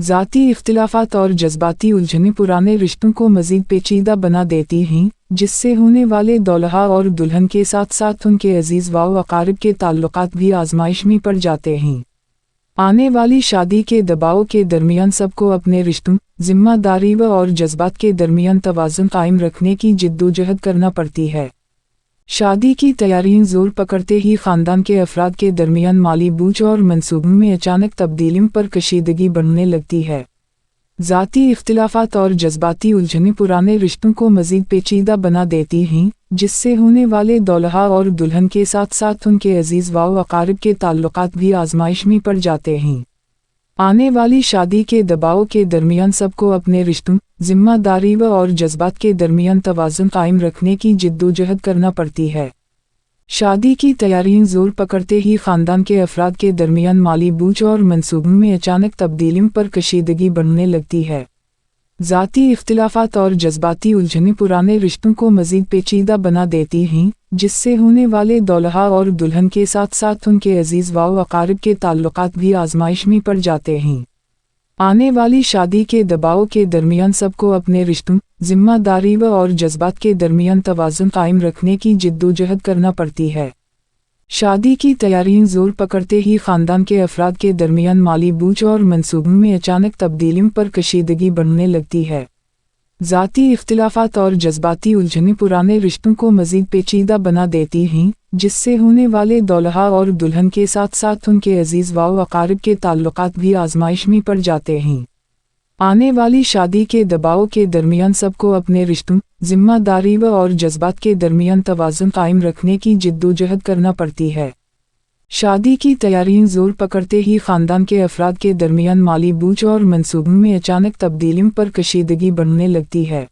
ذاتی اختلافات اور جذباتی الجھنیں پرانے رشتوں کو مزید پیچیدہ بنا دیتی ہیں، جس سے ہونے والے دولہا اور دلہن کے ساتھ ساتھ ان کے عزیز و اقارب کے تعلقات بھی آزمائش میں پڑ جاتے ہیں۔ آنے والی شادی کے دباؤ کے درمیان سب کو اپنے رشتوں، ذمہ داری اور جذبات کے درمیان توازن قائم رکھنے کی جدوجہد کرنا پڑتی ہے۔ شادی کی تیاریاں زور پکڑتے ہی خاندان کے افراد کے درمیان مالی بوجھ اور منصوبوں میں اچانک تبدیلیوں پر کشیدگی بڑھنے لگتی ہے۔ ذاتی اختلافات اور جذباتی الجھنیں پرانے رشتوں کو مزید پیچیدہ بنا دیتی ہیں، جس سے ہونے والے دولہا اور دلہن کے ساتھ ساتھ ان کے عزیز و اقارب کے تعلقات بھی آزمائش میں پڑ جاتے ہیں۔ آنے والی شادی کے دباؤ کے درمیان سب کو اپنے رشتوں، ذمہ داری اور جذبات کے درمیان توازن قائم رکھنے کی جدوجہد کرنا پڑتی ہے۔ شادی کی تیاریاں زور پکڑتے ہی خاندان کے افراد کے درمیان مالی بوجھ اور منصوبوں میں اچانک تبدیلیوں پر کشیدگی بڑھنے لگتی ہے۔ ذاتی اختلافات اور جذباتی الجھنیں پرانے رشتوں کو مزید پیچیدہ بنا دیتی ہیں، جس سے ہونے والے دولہا اور دلہن کے ساتھ ساتھ ان کے عزیز و اقارب کے تعلقات بھی آزمائش میں پڑ جاتے ہیں۔ آنے والی شادی کے دباؤ کے درمیان سب کو اپنے رشتوں، ذمہ داری اور جذبات کے درمیان توازن قائم رکھنے کی جدوجہد کرنا پڑتی ہے۔ شادی کی تیاریاں زور پکڑتے ہی خاندان کے افراد کے درمیان مالی بوجھ اور منصوبوں میں اچانک تبدیلیوں پر کشیدگی بڑھنے لگتی ہے۔ ذاتی اختلافات اور جذباتی الجھنیں پرانے رشتوں کو مزید پیچیدہ بنا دیتی ہیں، جس سے ہونے والے دولہا اور دلہن کے ساتھ ساتھ ان کے عزیز و اقارب کے تعلقات بھی آزمائش میں پڑ جاتے ہیں۔ آنے والی شادی کے دباؤ کے درمیان سب کو اپنے رشتوں، ذمہ داری اور جذبات کے درمیان توازن قائم رکھنے کی جدوجہد کرنا پڑتی ہے۔ شادی کی تیاریاں زور پکڑتے ہی خاندان کے افراد کے درمیان مالی بوجھ اور منصوبوں میں اچانک تبدیلیوں پر کشیدگی بڑھنے لگتی ہے۔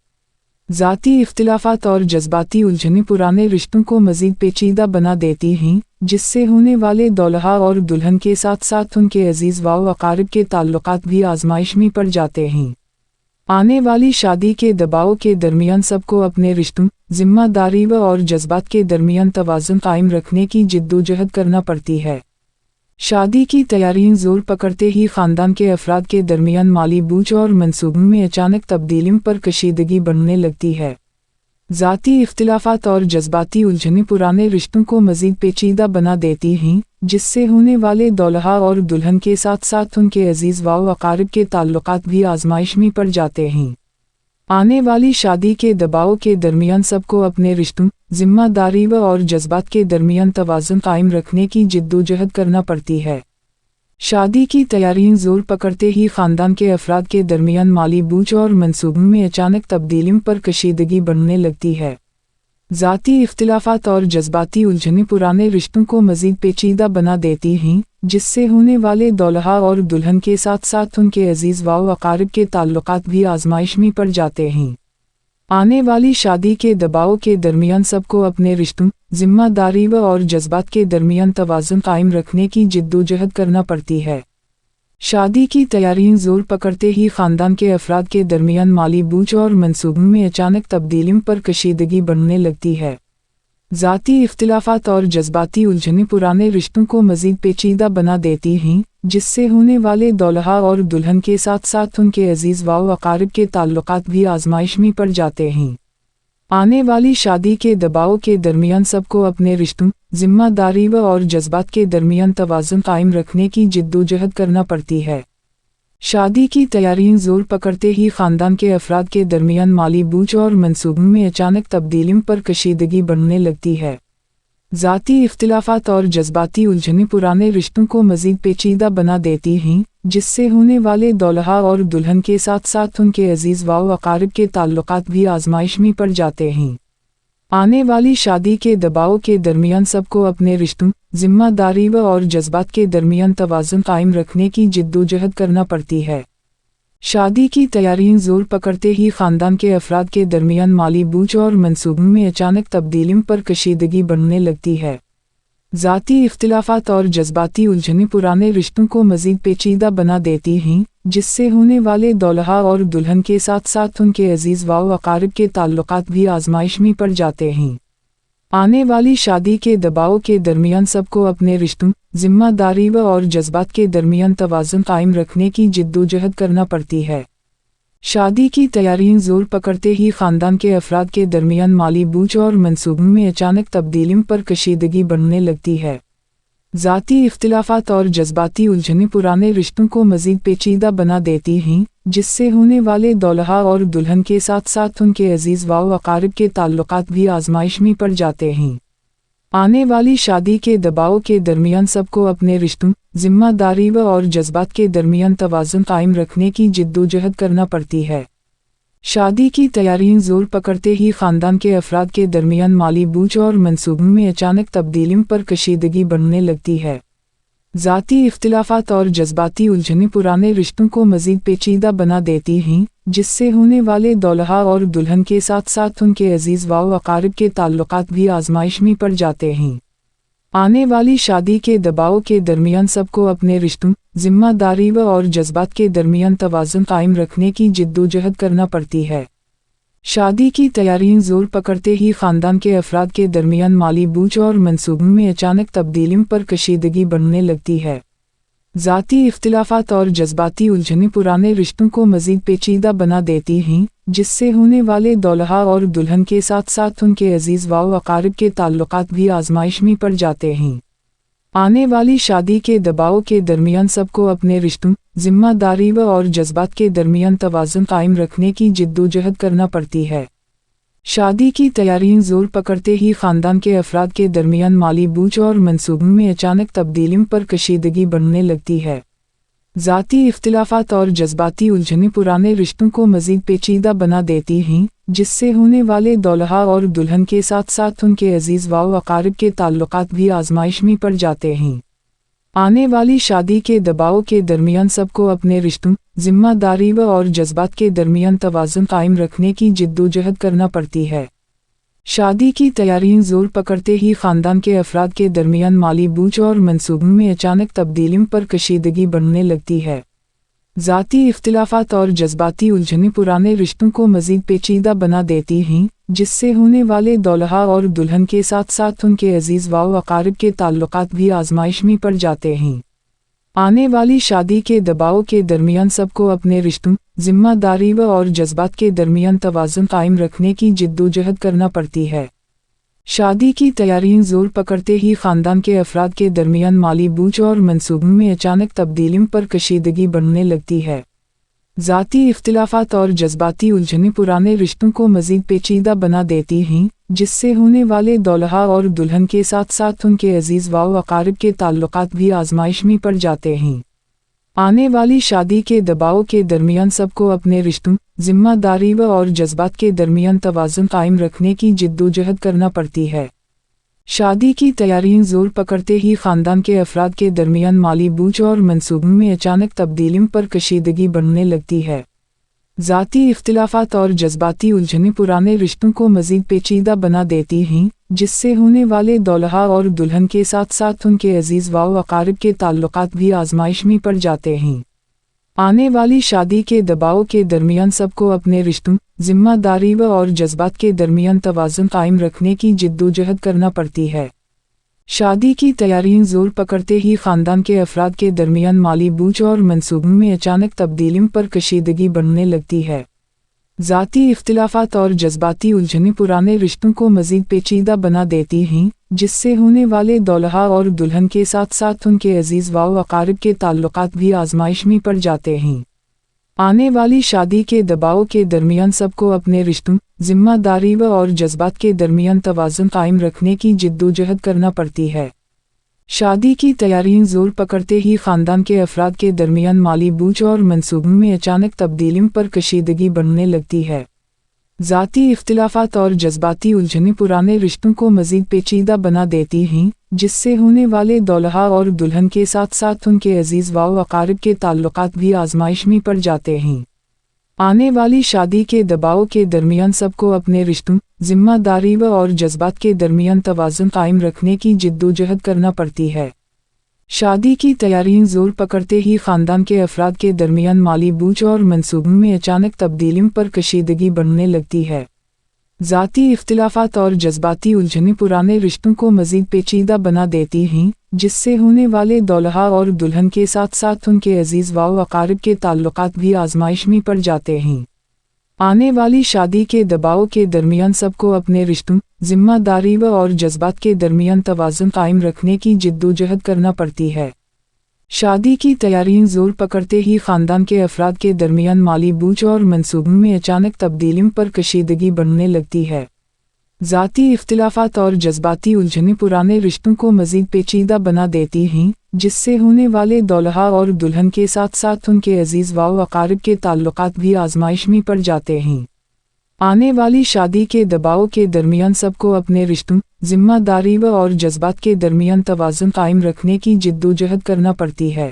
ذاتی اختلافات اور جذباتی الجھنیں پرانے رشتوں کو مزید پیچیدہ بنا دیتی ہیں، جس سے ہونے والے دولہا اور دلہن کے ساتھ ساتھ ان کے عزیز و اقارب کے تعلقات بھی آزمائش میں پڑ جاتے ہیں۔ آنے والی شادی کے دباؤ کے درمیان سب کو اپنے رشتوں، ذمہ داری اور جذبات کے درمیان توازن قائم رکھنے کی جدوجہد کرنا پڑتی ہے۔ شادی کی تیاریاں زور پکڑتے ہی خاندان کے افراد کے درمیان مالی بوجھ اور منصوبوں میں اچانک تبدیلیوں پر کشیدگی بڑھنے لگتی ہے۔ ذاتی اختلافات اور جذباتی الجھنیں پرانے رشتوں کو مزید پیچیدہ بنا دیتی ہیں، جس سے ہونے والے دولہا اور دلہن کے ساتھ ساتھ ان کے عزیز و اقارب کے تعلقات بھی آزمائش میں پڑ جاتے ہیں۔ آنے والی شادی کے دباؤ کے درمیان سب کو اپنے رشتوں، ذمہ داری اور جذبات کے درمیان توازن قائم رکھنے کی جدوجہد کرنا پڑتی ہے۔ شادی کی تیاریاں زور پکڑتے ہی خاندان کے افراد کے درمیان مالی بوجھ اور منصوبوں میں اچانک تبدیلیوں پر کشیدگی بڑھنے لگتی ہے۔ ذاتی اختلافات اور جذباتی الجھنیں پرانے رشتوں کو مزید پیچیدہ بنا دیتی ہیں، جس سے ہونے والے دولہا اور دلہن کے ساتھ ساتھ ان کے عزیز و اقارب کے تعلقات بھی آزمائش میں پڑ جاتے ہیں۔ آنے والی شادی کے دباؤ کے درمیان سب کو اپنے رشتوں، ذمہ داری اور جذبات کے درمیان توازن قائم رکھنے کی جدوجہد کرنا پڑتی ہے۔ شادی کی تیاریاں زور پکڑتے ہی خاندان کے افراد کے درمیان مالی بوجھ اور منصوبوں میں اچانک تبدیلیوں پر کشیدگی بڑھنے لگتی ہے۔ ذاتی اختلافات اور جذباتی الجھنیں پرانے رشتوں کو مزید پیچیدہ بنا دیتی ہیں، جس سے ہونے والے دولہا اور دلہن کے ساتھ ساتھ ان کے عزیز و اقارب کے تعلقات بھی آزمائش میں پڑ جاتے ہیں۔ آنے والی شادی کے دباؤ کے درمیان سب کو اپنے رشتوں، ذمہ داری اور جذبات کے درمیان توازن قائم رکھنے کی جدوجہد کرنا پڑتی ہے۔ شادی کی تیاریاں زور پکڑتے ہی خاندان کے افراد کے درمیان مالی بوجھ اور منصوبوں میں اچانک تبدیلیوں پر کشیدگی بڑھنے لگتی ہے۔ ذاتی اختلافات اور جذباتی الجھنیں پرانے رشتوں کو مزید پیچیدہ بنا دیتی ہیں، جس سے ہونے والے دولہا اور دلہن کے ساتھ ساتھ ان کے عزیز و اقارب کے تعلقات بھی آزمائش میں پڑ جاتے ہیں۔ آنے والی شادی کے دباؤ کے درمیان سب کو اپنے رشتوں، ذمہ داری اور جذبات کے درمیان توازن قائم رکھنے کی جدوجہد کرنا پڑتی ہے۔ شادی کی تیاریاں زور پکڑتے ہی خاندان کے افراد کے درمیان مالی بوجھ اور منصوبوں میں اچانک تبدیلیوں پر کشیدگی بڑھنے لگتی ہے۔ ذاتی اختلافات اور جذباتی الجھنیں پرانے رشتوں کو مزید پیچیدہ بنا دیتی ہیں، جس سے ہونے والے دولہا اور دلہن کے ساتھ ساتھ ان کے عزیز و اقارب کے تعلقات بھی آزمائش میں پڑ جاتے ہیں۔ آنے والی شادی کے دباؤ کے درمیان سب کو اپنے رشتوں، ذمہ داری اور جذبات کے درمیان توازن قائم رکھنے کی جدوجہد کرنا پڑتی ہے۔ شادی کی تیاریاں زور پکڑتے ہی خاندان کے افراد کے درمیان مالی بوجھ اور منصوبوں میں اچانک تبدیلیوں پر کشیدگی بڑھنے لگتی ہے۔ ذاتی اختلافات اور جذباتی الجھنیں پرانے رشتوں کو مزید پیچیدہ بنا دیتی ہیں، جس سے ہونے والے دولہا اور دلہن کے ساتھ ساتھ ان کے عزیز و اقارب کے تعلقات بھی آزمائش میں پڑ جاتے ہیں۔ آنے والی شادی کے دباؤ کے درمیان سب کو اپنے رشتوں، ذمہ داری اور جذبات کے درمیان توازن قائم رکھنے کی جدوجہد کرنا پڑتی ہے۔ شادی کی تیاریاں زور پکڑتے ہی خاندان کے افراد کے درمیان مالی بوجھ اور منصوبوں میں اچانک تبدیلیوں پر کشیدگی بڑھنے لگتی ہے۔ ذاتی اختلافات اور جذباتی الجھنیں پرانے رشتوں کو مزید پیچیدہ بنا دیتی ہیں، جس سے ہونے والے دولہا اور دلہن کے ساتھ ساتھ ان کے عزیز و اقارب کے تعلقات بھی آزمائش میں پڑ جاتے ہیں۔ آنے والی شادی کے دباؤ کے درمیان سب کو اپنے رشتوں، ذمہ داری اور جذبات کے درمیان توازن قائم رکھنے کی جدوجہد کرنا پڑتی ہے۔ شادی کی تیاریاں زور پکڑتے ہی خاندان کے افراد کے درمیان مالی بوجھ اور منصوبوں میں اچانک تبدیلیوں پر کشیدگی بڑھنے لگتی ہے۔ ذاتی اختلافات اور جذباتی الجھنیں پرانے رشتوں کو مزید پیچیدہ بنا دیتی ہیں، جس سے ہونے والے دولہا اور دلہن کے ساتھ ساتھ ان کے عزیز و اقارب کے تعلقات بھی آزمائش میں پڑ جاتے ہیں۔ آنے والی شادی کے دباؤ کے درمیان سب کو اپنے رشتوں، ذمہ داری اور جذبات کے درمیان توازن قائم رکھنے کی جدوجہد کرنا پڑتی ہے۔ شادی کی تیاریاں زور پکڑتے ہی خاندان کے افراد کے درمیان مالی بوجھ اور منصوبوں میں اچانک تبدیلیوں پر کشیدگی بڑھنے لگتی ہے۔ ذاتی اختلافات اور جذباتی الجھنیں پرانے رشتوں کو مزید پیچیدہ بنا دیتی ہیں، جس سے ہونے والے دولہا اور دلہن کے ساتھ ساتھ ان کے عزیز و اقارب کے تعلقات بھی آزمائش میں پڑ جاتے ہیں۔ آنے والی شادی کے دباؤ کے درمیان سب کو اپنے رشتوں، ذمہ داری اور جذبات کے درمیان توازن قائم رکھنے کی جدوجہد کرنا پڑتی ہے۔ شادی کی تیاریاں زور پکڑتے ہی خاندان کے افراد کے درمیان مالی بوجھ اور منصوبوں میں اچانک تبدیلیوں پر کشیدگی بڑھنے لگتی ہے۔ ذاتی اختلافات اور جذباتی الجھنیں پرانے رشتوں کو مزید پیچیدہ بنا دیتی ہیں، جس سے ہونے والے دولہا اور دلہن کے ساتھ ساتھ ان کے عزیز و اقارب کے تعلقات بھی آزمائش میں پڑ جاتے ہیں۔ آنے والی شادی کے دباؤ کے درمیان سب کو اپنے رشتوں، ذمہ داری اور جذبات کے درمیان توازن قائم رکھنے کی جدوجہد کرنا پڑتی ہے۔ شادی کی تیاریاں زور پکڑتے ہی خاندان کے افراد کے درمیان مالی بوجھ اور منصوبوں میں اچانک تبدیلیوں پر کشیدگی بڑھنے لگتی ہے۔ ذاتی اختلافات اور جذباتی الجھنیں پرانے رشتوں کو مزید پیچیدہ بنا دیتی ہیں، جس سے ہونے والے دولہا اور دلہن کے ساتھ ساتھ ان کے عزیز و اقارب کے تعلقات بھی آزمائش میں پڑ جاتے ہیں۔ آنے والی شادی کے دباؤ کے درمیان سب کو اپنے رشتوں، ذمہ داری اور جذبات کے درمیان توازن قائم رکھنے کی جدوجہد کرنا پڑتی ہے۔ شادی کی تیاریاں زور پکڑتے ہی خاندان کے افراد کے درمیان مالی بوجھ اور منصوبوں میں اچانک تبدیلیوں پر کشیدگی بڑھنے لگتی ہے۔ ذاتی اختلافات اور جذباتی الجھنیں پرانے رشتوں کو مزید پیچیدہ بنا دیتی ہیں، جس سے ہونے والے دولہا اور دلہن کے ساتھ ساتھ ان کے عزیز و اقارب کے تعلقات بھی آزمائش میں پڑ جاتے ہیں۔ آنے والی شادی کے دباؤ کے درمیان سب کو اپنے رشتوں، ذمہ داری اور جذبات کے درمیان توازن قائم رکھنے کی جدوجہد کرنا پڑتی ہے۔ شادی کی تیاریاں زور پکڑتے ہی خاندان کے افراد کے درمیان مالی بوجھ اور منصوبوں میں اچانک تبدیلیوں پر کشیدگی بڑھنے لگتی ہے۔ ذاتی اختلافات اور جذباتی الجھنیں پرانے رشتوں کو مزید پیچیدہ بنا دیتی ہیں، جس سے ہونے والے دولہا اور دلہن کے ساتھ ساتھ ان کے عزیز و اقارب کے تعلقات بھی آزمائش میں پڑ جاتے ہیں۔ آنے والی شادی کے دباؤ کے درمیان سب کو اپنے رشتوں، ذمہ داری اور جذبات کے درمیان توازن قائم رکھنے کی جدوجہد کرنا پڑتی ہے۔ شادی کی تیاریاں زور پکڑتے ہی خاندان کے افراد کے درمیان مالی بوجھ اور منصوبوں میں اچانک تبدیلیوں پر کشیدگی بڑھنے لگتی ہے۔ ذاتی اختلافات اور جذباتی الجھنیں پرانے رشتوں کو مزید پیچیدہ بنا دیتی ہیں، جس سے ہونے والے دولہا اور دلہن کے ساتھ ساتھ ان کے عزیز و اقارب کے تعلقات بھی آزمائش میں پڑ جاتے ہیں۔ آنے والی شادی کے دباؤ کے درمیان سب کو اپنے رشتوں، ذمہ داری اور جذبات کے درمیان توازن قائم رکھنے کی جدوجہد کرنا پڑتی ہے۔ شادی کی تیاریاں زور پکڑتے ہی خاندان کے افراد کے درمیان مالی بوجھ اور منصوبوں میں اچانک تبدیلیوں پر کشیدگی بڑھنے لگتی ہے۔ ذاتی اختلافات اور جذباتی الجھنیں پرانے رشتوں کو مزید پیچیدہ بنا دیتی ہیں، جس سے ہونے والے دولہا اور دلہن کے ساتھ ساتھ ان کے عزیز و اقارب کے تعلقات بھی آزمائش میں پڑ جاتے ہیں۔ آنے والی شادی کے دباؤ کے درمیان سب کو اپنے رشتوں، ذمہ داری اور جذبات کے درمیان توازن قائم رکھنے کی جدوجہد کرنا پڑتی ہے۔ شادی کی تیاریاں زور پکڑتے ہی خاندان کے افراد کے درمیان مالی بوجھ اور منصوبوں میں اچانک تبدیلیوں پر کشیدگی بڑھنے لگتی ہے۔ ذاتی اختلافات اور جذباتی الجھنیں پرانے رشتوں کو مزید پیچیدہ بنا دیتی ہیں، جس سے ہونے والے دولہا اور دلہن کے ساتھ ساتھ ان کے عزیز و اقارب کے تعلقات بھی آزمائش میں پڑ جاتے ہیں۔ آنے والی شادی کے دباؤ کے درمیان سب کو اپنے رشتوں، ذمہ داری اور جذبات کے درمیان توازن قائم رکھنے کی جدوجہد کرنا پڑتی ہے۔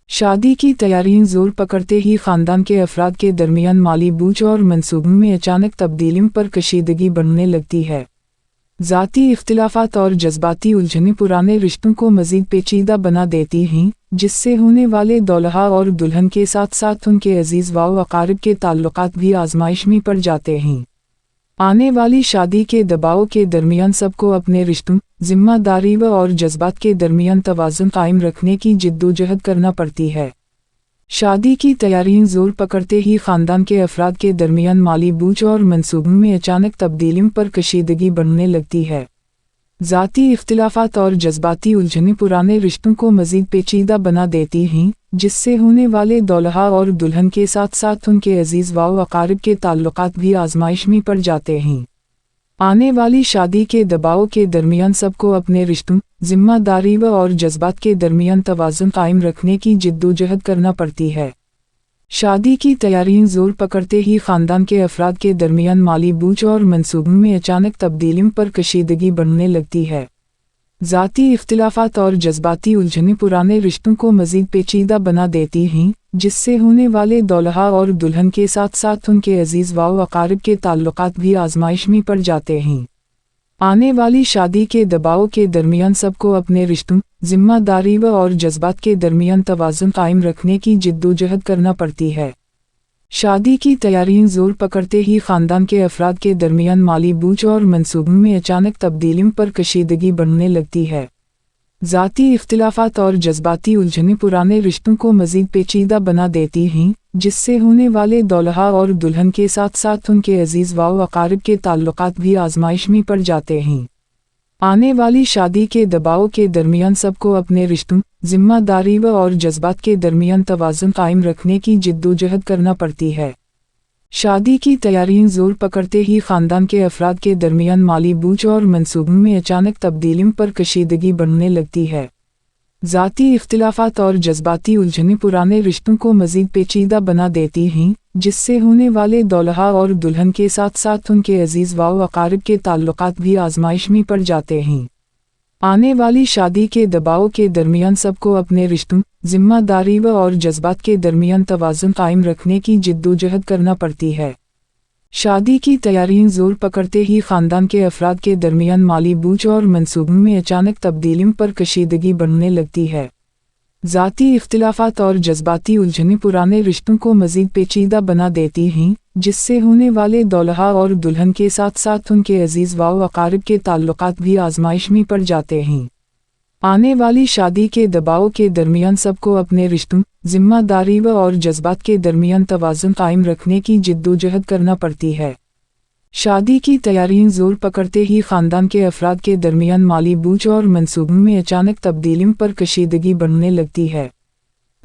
شادی کی تیاریاں زور پکڑتے ہی خاندان کے افراد کے درمیان مالی بوجھ اور منصوبوں میں اچانک تبدیلیوں پر کشیدگی بڑھنے لگتی ہے۔ ذاتی اختلافات اور جذباتی الجھنیں پرانے رشتوں کو مزید پیچیدہ بنا دیتی ہیں، جس سے ہونے والے دولہا اور دلہن کے ساتھ ساتھ ان کے عزیز و اقارب کے تعلقات بھی آزمائش میں پڑ جاتے ہیں۔ آنے والی شادی کے دباؤ کے درمیان سب کو اپنے رشتوں، ذمہ داری اور جذبات کے درمیان توازن قائم رکھنے کی جدوجہد کرنا پڑتی ہے۔ شادی کی تیاریاں زور پکڑتے ہی خاندان کے افراد کے درمیان مالی بوجھ اور منصوبوں میں اچانک تبدیلیوں پر کشیدگی بڑھنے لگتی ہے۔ ذاتی اختلافات اور جذباتی الجھنیں پرانے رشتوں کو مزید پیچیدہ بنا دیتی ہیں، جس سے ہونے والے دولہا اور دلہن کے ساتھ ساتھ ان کے عزیز و اقارب کے تعلقات بھی آزمائش میں پڑ جاتے ہیں۔ آنے والی شادی کے دباؤ کے درمیان سب کو اپنے رشتوں، ذمہ داری اور جذبات کے درمیان توازن قائم رکھنے کی جدوجہد کرنا پڑتی ہے۔ شادی کی تیاریاں زور پکڑتے ہی خاندان کے افراد کے درمیان مالی بوجھ اور منصوبوں میں اچانک تبدیلیوں پر کشیدگی بڑھنے لگتی ہے۔ ذاتی اختلافات اور جذباتی الجھنیں پرانے رشتوں کو مزید پیچیدہ بنا دیتی ہیں، جس سے ہونے والے دولہا اور دلہن کے ساتھ ساتھ ان کے عزیز و اقارب کے تعلقات بھی آزمائش میں پڑ جاتے ہیں۔ آنے والی شادی کے دباؤ کے درمیان سب کو اپنے رشتوں، ذمہ داری اور جذبات کے درمیان توازن قائم رکھنے کی جدوجہد کرنا پڑتی ہے۔ شادی کی تیاریاں زور پکڑتے ہی خاندان کے افراد کے درمیان مالی بوجھ اور منصوبوں میں اچانک تبدیلیوں پر کشیدگی بڑھنے لگتی ہے۔ ذاتی اختلافات اور جذباتی الجھنیں پرانے رشتوں کو مزید پیچیدہ بنا دیتی ہیں، جس سے ہونے والے دولہا اور دلہن کے ساتھ ساتھ ان کے عزیز و اقارب کے تعلقات بھی آزمائش میں پڑ جاتے ہیں۔ آنے والی شادی کے دباؤ کے درمیان سب کو اپنے رشتوں، ذمہ داری اور جذبات کے درمیان توازن قائم رکھنے کی جدوجہد کرنا پڑتی ہے۔ شادی کی تیاریاں زور پکڑتے ہی خاندان کے افراد کے درمیان مالی بوجھ اور منصوبوں میں اچانک تبدیلیوں پر کشیدگی بڑھنے لگتی ہے۔ ذاتی اختلافات اور جذباتی الجھنیں پرانے رشتوں کو مزید پیچیدہ بنا دیتی ہیں، جس سے ہونے والے دولہا اور دلہن کے ساتھ ساتھ ان کے عزیز و اقارب کے تعلقات بھی آزمائش میں پڑ جاتے ہیں۔ آنے والی شادی کے دباؤ کے درمیان سب کو اپنے رشتوں، ذمہ داری اور جذبات کے درمیان توازن قائم رکھنے کی جدوجہد کرنا پڑتی ہے۔ شادی کی تیاریاں زور پکڑتے ہی خاندان کے افراد کے درمیان مالی بوجھ اور منصوبوں میں اچانک تبدیلیوں پر کشیدگی بڑھنے لگتی ہے۔ ذاتی اختلافات اور جذباتی الجھنیں پرانے رشتوں کو مزید پیچیدہ بنا دیتی ہیں، جس سے ہونے والے دولہا اور دلہن کے ساتھ ساتھ ان کے عزیز و اقارب کے تعلقات بھی آزمائش میں پڑ جاتے ہیں۔ آنے والی شادی کے دباؤ کے درمیان سب کو اپنے رشتوں، ذمہ داری اور جذبات کے درمیان توازن قائم رکھنے کی جدوجہد کرنا پڑتی ہے۔ شادی کی تیاریاں زور پکڑتے ہی خاندان کے افراد کے درمیان مالی بوجھ اور منصوبوں میں اچانک تبدیلیوں پر کشیدگی بڑھنے لگتی ہے۔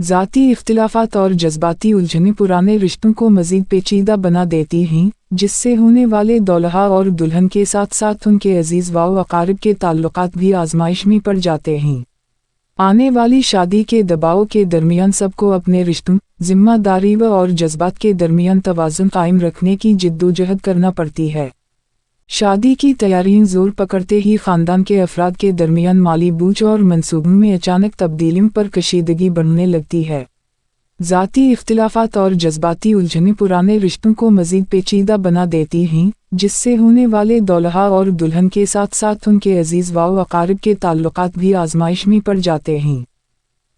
ذاتی اختلافات اور جذباتی الجھنیں پرانے رشتوں کو مزید پیچیدہ بنا دیتی ہیں، جس سے ہونے والے دولہا اور دلہن کے ساتھ ساتھ ان کے عزیز و اقارب کے تعلقات بھی آزمائش میں پڑ جاتے ہیں۔ آنے والی شادی کے دباؤ کے درمیان سب کو اپنے رشتوں، ذمہ داری اور جذبات کے درمیان توازن قائم رکھنے کی جدوجہد کرنا پڑتی ہے۔ شادی کی تیاریاں زور پکڑتے ہی خاندان کے افراد کے درمیان مالی بوجھ اور منصوبوں میں اچانک تبدیلیوں پر کشیدگی بڑھنے لگتی ہے۔ ذاتی اختلافات اور جذباتی الجھنیں پرانے رشتوں کو مزید پیچیدہ بنا دیتی ہیں، جس سے ہونے والے دولہا اور دلہن کے ساتھ ساتھ ان کے عزیز و اقارب کے تعلقات بھی آزمائش میں پڑ جاتے ہیں۔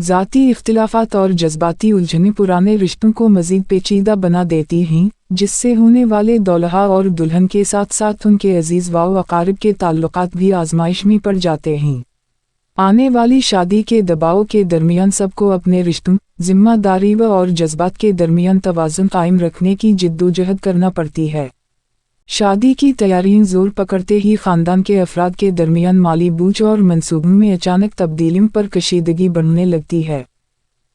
ذاتی اختلافات اور جذباتی الجھنیں پرانے رشتوں کو مزید پیچیدہ بنا دیتی ہیں، جس سے ہونے والے دولہا اور دلہن کے ساتھ ساتھ ان کے عزیز و اقارب کے تعلقات بھی آزمائش میں پڑ جاتے ہیں۔ آنے والی شادی کے دباؤ کے درمیان سب کو اپنے رشتوں، ذمہ داری اور جذبات کے درمیان توازن قائم رکھنے کی جدوجہد کرنا پڑتی ہے۔ شادی کی تیاریاں زور پکڑتے ہی خاندان کے افراد کے درمیان مالی بوجھ اور منصوبوں میں اچانک تبدیلیوں پر کشیدگی بڑھنے لگتی ہے۔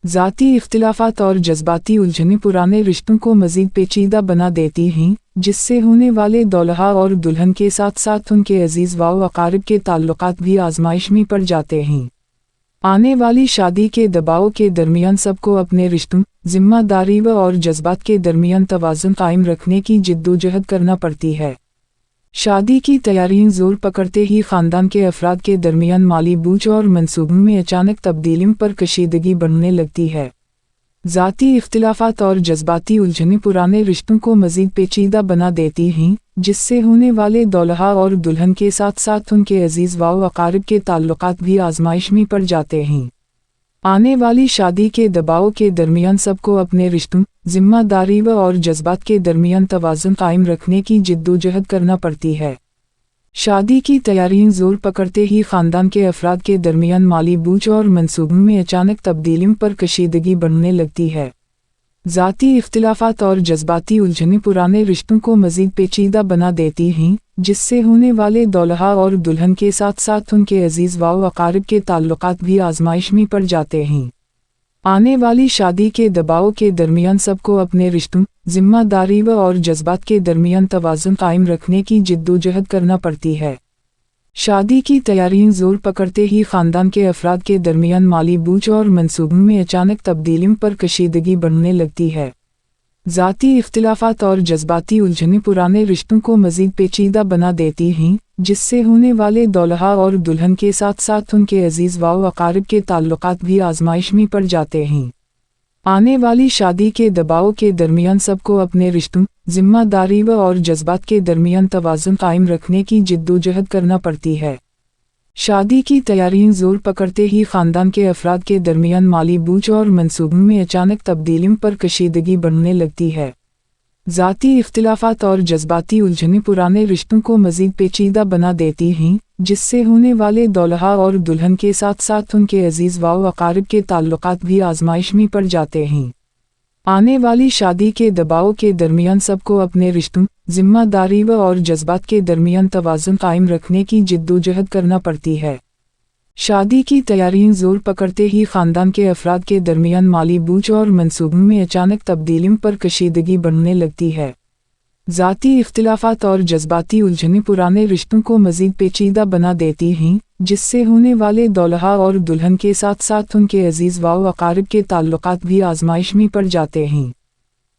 ذاتی اختلافات اور جذباتی الجھنیں پرانے رشتوں کو مزید پیچیدہ بنا دیتی ہیں، جس سے ہونے والے دولہا اور دلہن کے ساتھ ساتھ ان کے عزیز و اقارب کے تعلقات بھی آزمائش میں پڑ جاتے ہیں۔ آنے والی شادی کے دباؤ کے درمیان سب کو اپنے رشتوں، ذمہ داری اور جذبات کے درمیان توازن قائم رکھنے کی جدوجہد کرنا پڑتی ہے۔ شادی کی تیاریاں زور پکڑتے ہی خاندان کے افراد کے درمیان مالی بوجھ اور منصوبوں میں اچانک تبدیلیوں پر کشیدگی بڑھنے لگتی ہے۔ ذاتی اختلافات اور جذباتی الجھنیں پرانے رشتوں کو مزید پیچیدہ بنا دیتی ہیں، جس سے ہونے والے دولہا اور دلہن کے ساتھ ساتھ ان کے عزیز و اقارب کے تعلقات بھی آزمائش میں پڑ جاتے ہیں۔ آنے والی شادی کے دباؤ کے درمیان سب کو اپنے رشتوں، ذمہ داری اور جذبات کے درمیان توازن قائم رکھنے کی جدوجہد کرنا پڑتی ہے۔ شادی کی تیاریاں زور پکڑتے ہی خاندان کے افراد کے درمیان مالی بوجھ اور منصوبوں میں اچانک تبدیلیوں پر کشیدگی بڑھنے لگتی ہے۔ ذاتی اختلافات اور جذباتی الجھنیں پرانے رشتوں کو مزید پیچیدہ بنا دیتی ہیں، جس سے ہونے والے دولہا اور دلہن کے ساتھ ساتھ ان کے عزیز و اقارب کے تعلقات بھی آزمائش میں پڑ جاتے ہیں۔ آنے والی شادی کے دباؤ کے درمیان سب کو اپنے رشتوں، ذمہ داری اور جذبات کے درمیان توازن قائم رکھنے کی جدوجہد کرنا پڑتی ہے۔ شادی کی تیاریاں زور پکڑتے ہی خاندان کے افراد کے درمیان مالی بوجھ اور منصوبوں میں اچانک تبدیلیوں پر کشیدگی بڑھنے لگتی ہے۔ ذاتی اختلافات اور جذباتی الجھنیں پرانے رشتوں کو مزید پیچیدہ بنا دیتی ہیں، جس سے ہونے والے دولہا اور دلہن کے ساتھ ساتھ ان کے عزیز و اقارب کے تعلقات بھی آزمائش میں پڑ جاتے ہیں۔ آنے والی شادی کے دباؤ کے درمیان سب کو اپنے رشتوں، ذمہ داری اور جذبات کے درمیان توازن قائم رکھنے کی جدوجہد کرنا پڑتی ہے۔ شادی کی تیاریاں زور پکڑتے ہی خاندان کے افراد کے درمیان مالی بوجھ اور منصوبوں میں اچانک تبدیلیوں پر کشیدگی بڑھنے لگتی ہے۔ ذاتی اختلافات اور جذباتی الجھنیں پرانے رشتوں کو مزید پیچیدہ بنا دیتی ہیں، جس سے ہونے والے دولہا اور دلہن کے ساتھ ساتھ ان کے عزیز و اقارب کے تعلقات بھی آزمائش میں پڑ جاتے ہیں۔ آنے والی شادی کے دباؤ کے درمیان سب کو اپنے رشتوں، ذمہ داری اور جذبات کے درمیان توازن قائم رکھنے کی جدوجہد کرنا پڑتی ہے۔ شادی کی تیاریاں زور پکڑتے ہی خاندان کے افراد کے درمیان مالی بوجھ اور منصوبوں میں اچانک تبدیلیوں پر کشیدگی بڑھنے لگتی ہے۔ ذاتی اختلافات اور جذباتی الجھنیں پرانے رشتوں کو مزید پیچیدہ بنا دیتی ہیں، جس سے ہونے والے دولہا اور دلہن کے ساتھ ساتھ ان کے عزیز و اقارب کے تعلقات بھی آزمائش میں پڑ جاتے ہیں۔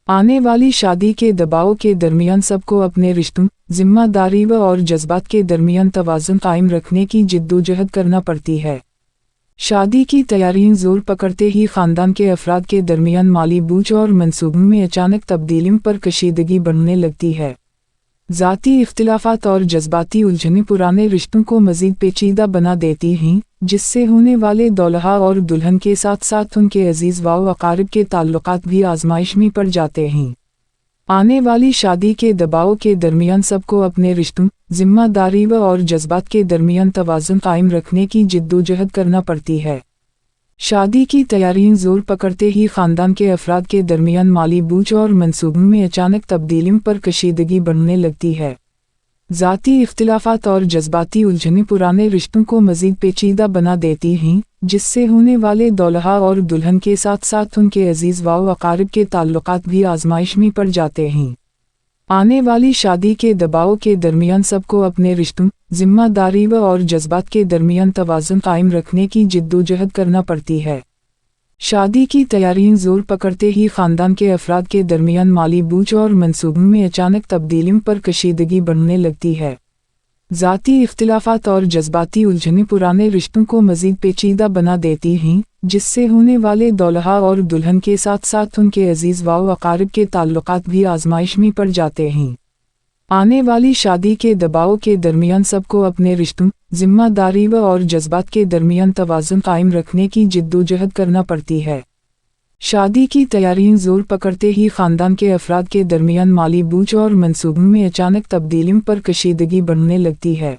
آنے والی شادی کے دباؤ کے درمیان سب کو اپنے رشتوں، ذمہ داری اور جذبات کے درمیان توازن قائم رکھنے کی جدوجہد کرنا پڑتی ہے۔ شادی کی تیاریاں زور پکڑتے ہی خاندان کے افراد کے درمیان مالی بوجھ اور منصوبوں میں اچانک تبدیلیوں پر کشیدگی بڑھنے لگتی ہے۔ ذاتی اختلافات اور جذباتی الجھنیں پرانے رشتوں کو مزید پیچیدہ بنا دیتی ہیں، جس سے ہونے والے دولہا اور دلہن کے ساتھ ساتھ ان کے عزیز و اقارب کے تعلقات بھی آزمائش میں پڑ جاتے ہیں۔ آنے والی شادی کے دباؤ کے درمیان سب کو اپنے رشتوں، ذمہ داری اور جذبات کے درمیان توازن قائم رکھنے کی جدوجہد کرنا پڑتی ہے۔ شادی کی تیاریاں زور پکڑتے ہی خاندان کے افراد کے درمیان مالی بوجھ اور منصوبوں میں اچانک تبدیلیوں پر کشیدگی بڑھنے لگتی ہے۔ ذاتی اختلافات اور جذباتی الجھنیں پرانے رشتوں کو مزید پیچیدہ بنا دیتی ہیں، جس سے ہونے والے دولہا اور دلہن کے ساتھ ساتھ ان کے عزیز و اقارب کے تعلقات بھی آزمائش میں پڑ جاتے ہیں۔ آنے والی شادی کے دباؤ کے درمیان سب کو اپنے رشتوں، ذمہ داری اور جذبات کے درمیان توازن قائم رکھنے کی جدوجہد کرنا پڑتی ہے۔ شادی کی تیاریاں زور پکڑتے ہی خاندان کے افراد کے درمیان مالی بوجھ اور منصوبوں میں اچانک تبدیلیوں پر کشیدگی بڑھنے لگتی ہے۔ ذاتی اختلافات اور جذباتی الجھنیں پرانے رشتوں کو مزید پیچیدہ بنا دیتی ہیں، جس سے ہونے والے دولہا اور دلہن کے ساتھ ساتھ ان کے عزیز و اقارب کے تعلقات بھی آزمائش میں پڑ جاتے ہیں۔ آنے والی شادی کے دباؤ کے درمیان سب کو اپنے رشتوں، ذمہ داری اور جذبات کے درمیان توازن قائم رکھنے کی جدوجہد کرنا پڑتی ہے۔ شادی کی تیاریاں زور پکڑتے ہی خاندان کے افراد کے درمیان مالی بوجھ اور منصوبوں میں اچانک تبدیلیوں پر کشیدگی بڑھنے لگتی ہے۔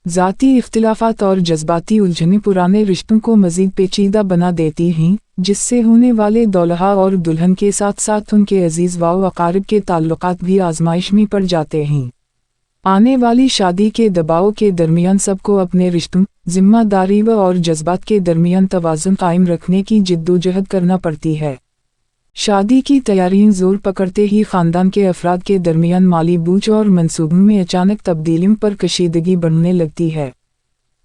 ذاتی اختلافات اور جذباتی الجھنیں پرانے رشتوں کو مزید پیچیدہ بنا دیتی ہیں، جس سے ہونے والے دولہا اور دلہن کے ساتھ ساتھ ان کے عزیز و اقارب کے تعلقات بھی آزمائش میں پڑ جاتے ہیں۔ آنے والی شادی کے دباؤ کے درمیان سب کو اپنے رشتوں، ذمہ داری اور جذبات کے درمیان توازن قائم رکھنے کی جدوجہد کرنا پڑتی ہے۔ شادی کی تیاریاں زور پکڑتے ہی خاندان کے افراد کے درمیان مالی بوجھ اور منصوبوں میں اچانک تبدیلیوں پر کشیدگی بڑھنے لگتی ہے۔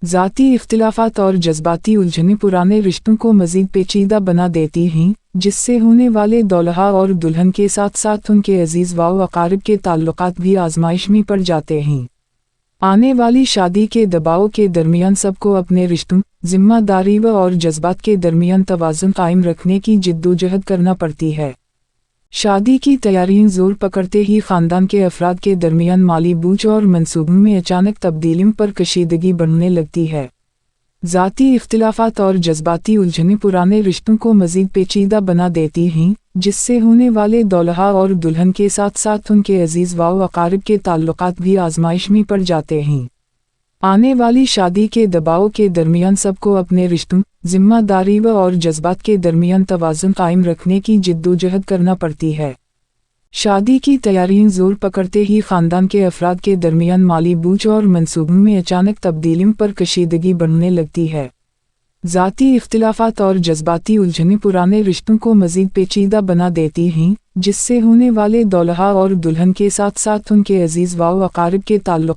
ذاتی اختلافات اور جذباتی الجھنیں پرانے رشتوں کو مزید پیچیدہ بنا دیتی ہیں، جس سے ہونے والے دولہا اور دلہن کے ساتھ ساتھ ان کے عزیز و اقارب کے تعلقات بھی آزمائش میں پڑ جاتے ہیں۔ آنے والی شادی کے دباؤ کے درمیان سب کو اپنے رشتوں، ذمہ داری اور جذبات کے درمیان توازن قائم رکھنے کی جدوجہد کرنا پڑتی ہے۔ شادی کی تیاریاں زور پکڑتے ہی خاندان کے افراد کے درمیان مالی بوجھ اور منصوبوں میں اچانک تبدیلیوں پر کشیدگی بڑھنے لگتی ہے۔ ذاتی اختلافات اور جذباتی الجھنیں پرانے رشتوں کو مزید پیچیدہ بنا دیتی ہیں، جس سے ہونے والے دولہا اور دلہن کے ساتھ ساتھ ان کے عزیز و اقارب کے تعلقات بھی آزمائش میں پڑ جاتے ہیں۔ آنے والی شادی کے دباؤ کے درمیان سب کو اپنے رشتوں، ذمہ داری اور جذبات کے درمیان توازن قائم رکھنے کی جدوجہد کرنا پڑتی ہے۔ شادی کی تیاریاں زور پکڑتے ہی خاندان کے افراد کے درمیان مالی بوجھ اور منصوبوں میں اچانک تبدیلیوں پر کشیدگی بڑھنے لگتی ہے۔ ذاتی اختلافات اور جذباتی الجھنیں پرانے رشتوں کو مزید پیچیدہ بنا دیتی ہیں، جس سے ہونے والے دولہا اور دلہن کے ساتھ ساتھ ان کے عزیز و اقارب کے تعلقات